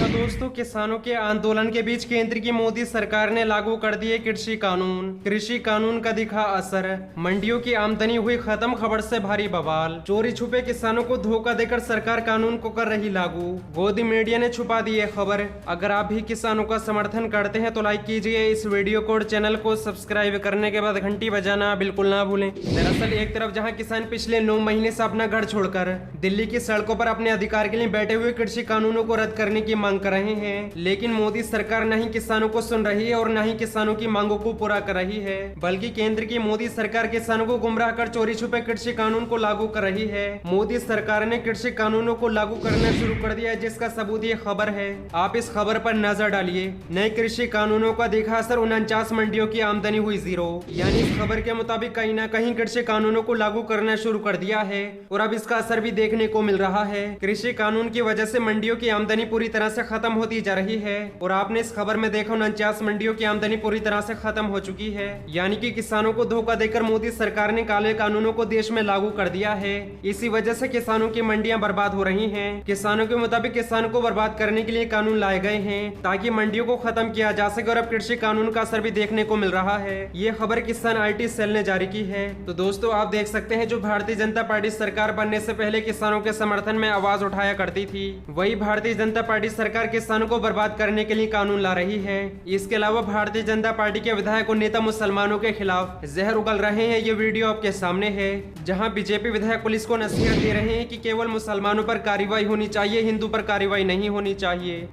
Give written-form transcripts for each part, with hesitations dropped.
दोस्तों, किसानों के आंदोलन के बीच केंद्र की मोदी सरकार ने लागू कर दिए कृषि कानून। कृषि कानून का दिखा असर, मंडियों की आमदनी हुई खत्म, खबर से भारी बवाल। चोरी छुपे किसानों को धोखा देकर सरकार कानून को कर रही लागू। गोदी मीडिया ने छुपा दी है खबर। अगर आप भी किसानों का समर्थन करते हैं तो लाइक कीजिए इस वीडियो को और चैनल को सब्सक्राइब करने के बाद घंटी बजाना बिल्कुल ना भूलें। दरअसल एक तरफ जहाँ किसान पिछले 9 महीने से अपना घर छोड़कर दिल्ली की सड़कों पर अपने अधिकार के लिए बैठे हुए कृषि कानूनों को रद्द करने की मांग कर रहे हैं, लेकिन मोदी सरकार न ही किसानों को सुन रही है और न ही किसानों की मांगों को पूरा कर रही है, बल्कि केंद्र की मोदी सरकार किसानों को गुमराह कर चोरी छुपे कृषि कानून को लागू कर रही है। मोदी सरकार ने कृषि कानूनों को लागू करना शुरू कर दिया है, जिसका सबूत ये खबर है। आप इस खबर पर नजर डालिए। नए कृषि कानूनों का देखा असर, 49 मंडियों की आमदनी हुई 0। यानी इस खबर के मुताबिक कहीं न कहीं कृषि कानूनों को लागू करना शुरू कर दिया है और अब इसका असर भी देखने को मिल रहा है। कृषि कानून की वजह से मंडियों की आमदनी पूरी तरह से खत्म होती जा रही है और आपने इस खबर में देखा 49 मंडियों की आमदनी पूरी तरह से खत्म हो चुकी है। यानी कि किसानों को धोखा देकर मोदी सरकार ने काले कानूनों को देश में लागू कर दिया है। इसी वजह से किसानों की मंडियां बर्बाद हो रही हैं। किसानों के मुताबिक किसानों को बर्बाद करने के लिए कानून लाए गए हैं ताकि मंडियों को खत्म किया जा सके और अब कृषि कानून का असर भी देखने को मिल रहा है। ये खबर किसान IT सेल ने जारी की है। तो दोस्तों, आप देख सकते हैं जो भारतीय जनता पार्टी सरकार बनने से पहले किसानों के समर्थन में आवाज उठाया करती थी, वही भारतीय जनता पार्टी सरकार किसानों को बर्बाद करने के लिए कानून ला रही है। इसके अलावा भारतीय जनता पार्टी के विधायक और नेता मुसलमानों के खिलाफ जहर उगल रहे हैं। ये वीडियो आपके सामने है, जहां बीजेपी विधायक पुलिस को नसीहत दे रहे हैं कि केवल मुसलमानों पर कार्रवाई होनी चाहिए, हिंदू पर कार्रवाई नहीं होनी चाहिए।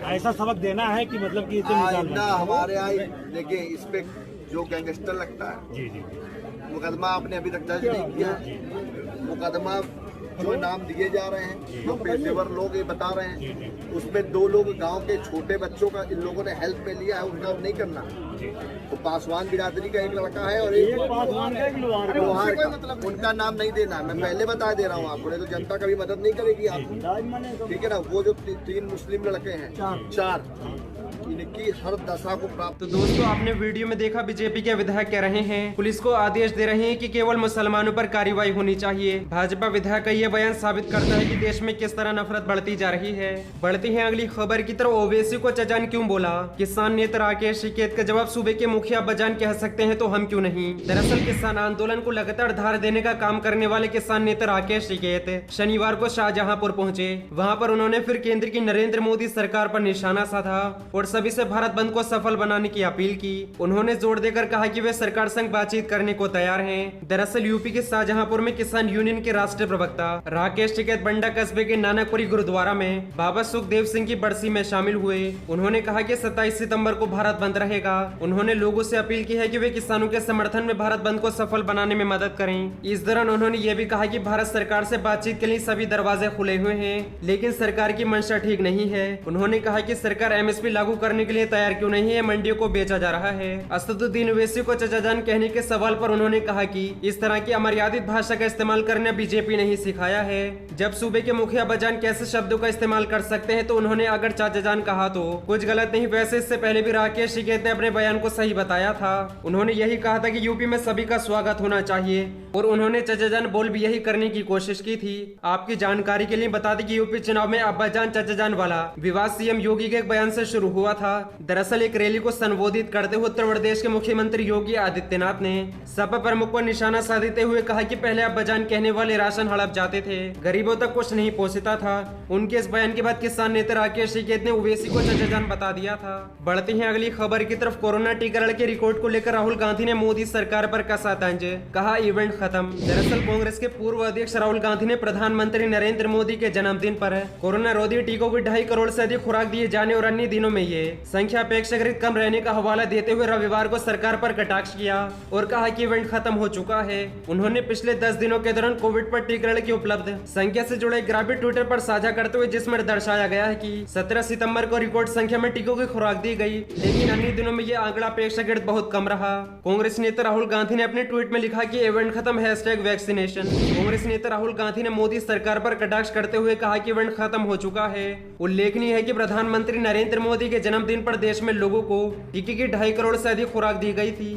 ऐसा सबक देना है कि मतलब कि आइंदा हमारे यहाँ देखिए, इस पे जो गैंगस्टर लगता है जी जी मुकदमा आपने अभी तक दर्ज नहीं किया। मुकदमा जो नाम दिए जा रहे हैं, जो पेशेवर लोग ये बता रहे हैं, उसमें 2 लोग गांव के छोटे बच्चों का इन लोगों ने हेल्प में लिया है, उनका नहीं करना। तो पासवान बिरादरी का एक लड़का है और एक पासवान का, एक लोहार का, मतलब उनका नाम नहीं देना। मैं पहले बता दे रहा हूँ आपको, नहीं तो जनता कभी मदद नहीं करेगी आपको, ठीक है ना। वो जो 3 मुस्लिम लड़के हैं, 4 इनकी हर दशा को प्राप्त। तो दोस्तों, आपने वीडियो में देखा बीजेपी के विधायक कह रहे हैं, पुलिस को आदेश दे रहे हैं कि केवल मुसलमानों पर कार्रवाई होनी चाहिए। भाजपा विधायक का यह बयान साबित करता है कि देश में किस तरह नफरत बढ़ती जा रही है। बढ़ती है अगली खबर की तरफ। ओवैसी को चजान क्यों बोला? किसान नेता राकेश टिकैत का जवाब, सूबे के मुखिया बजान कह सकते हैं तो हम क्यों नहीं। दरअसल किसान आंदोलन को लगातार धार देने का काम करने वाले किसान नेता राकेश टिकैत शनिवार को शाहजहांपुर पहुंचे। वहां पर उन्होंने फिर केंद्र की नरेंद्र मोदी सरकार पर निशाना साधा और सभी से भारत बंद को सफल बनाने की अपील की। उन्होंने जोर देकर कहा कि वे सरकार संग बातचीत करने को तैयार हैं। दरअसल यूपी के शाहजहांपुर में किसान यूनियन के राष्ट्रीय प्रवक्ता राकेश टिकैत बंडा कस्बे के नानकपुरी गुरुद्वारा में बाबा सुखदेव सिंह की बरसी में शामिल हुए। उन्होंने कहा कि 27 सितंबर को भारत बंद रहेगा। उन्होंने लोगों से अपील की है कि वे किसानों के समर्थन में भारत बंद को सफल बनाने में मदद करें। इस दौरान उन्होंने ये भी कहा कि भारत सरकार से बातचीत के लिए सभी दरवाजे खुले हुए हैं, लेकिन सरकार की मंशा ठीक नहीं है। उन्होंने कहा कि सरकार MSP लागू करने के लिए तैयार क्यों नहीं है, मंडियों को बेचा जा रहा है। असदुद्दीन ओवैसी को चचाजान कहने के सवाल पर उन्होंने कहा कि इस तरह की अमर्यादित भाषा का इस्तेमाल करना बीजेपी नहीं सिखाया है। जब सूबे के मुखिया बजान कैसे शब्दों का इस्तेमाल कर सकते हैं, तो उन्होंने अगर चाचाजान कहा तो कुछ गलत नहीं। वैसे इससे पहले भी राकेश टिकैत ने अपने बयान को सही बताया था। उन्होंने यही कहा था कि यूपी में सभी का स्वागत होना चाहिए और उन्होंने चाचाजान बोल भी यही करने की कोशिश की थी। आपकी जानकारी के लिए बता दें कि यूपी चुनाव में अब्बाजान चाचाजान वाला विवाद CM योगी के एक बयान से शुरू हुआ था। दरअसल एक रैली को संबोधित करते हुए उत्तर प्रदेश के मुख्यमंत्री योगी आदित्यनाथ ने सपा प्रमुख पर निशाना साधते हुए कहा कि पहले अब्बाजान कहने वाले राशन हड़प जाते थे, गरीबों तक कुछ नहीं पहुंचता था। उनके इस बयान के बाद किसान नेता राकेश टिकैत ने ओवैसी को चाचाजान बता दिया था। बढ़ती है अगली खबर की तरफ। कोरोना टीकाकरण के रिकॉर्ड को लेकर राहुल गांधी ने मोदी सरकार पर कसा तंज, कहा इवेंट खत्म। दरअसल कांग्रेस के पूर्व अध्यक्ष राहुल गांधी ने प्रधानमंत्री नरेंद्र मोदी के जन्मदिन पर कोरोना रोधी टीकों की 2.5 करोड़ से अधिक खुराक दिए जाने और अन्य दिनों में ये संख्या अपेक्षाकृत कम रहने का हवाला देते हुए रविवार को सरकार पर कटाक्ष किया और कहा कि इवेंट खत्म हो चुका है। उन्होंने पिछले 10 दिनों के दौरान कोविड पर टीकाकरण की उपलब्ध संख्या से जुड़े ग्राफिक ट्विटर पर साझा करते हुए, जिसमें दर्शाया गया है कि 17 सितंबर को रिकॉर्ड संख्या में टीकों की खुराक दी गई, लेकिन अन्य दिनों में यह आंकड़ा अपेक्षाकृत बहुत कम रहा। कांग्रेस नेता राहुल गांधी ने अपने ट्वीट में लिखा कि इवेंट खत्म #वैक्सीनेशन। कांग्रेस नेता राहुल गांधी ने मोदी सरकार पर कटाक्ष करते हुए कहा कि इवेंट खत्म हो चुका है। उल्लेखनीय है कि प्रधानमंत्री नरेंद्र मोदी के जन्मदिन पर देश में लोगों को टीके की 2.5 करोड़ से अधिक खुराक दी गई थी।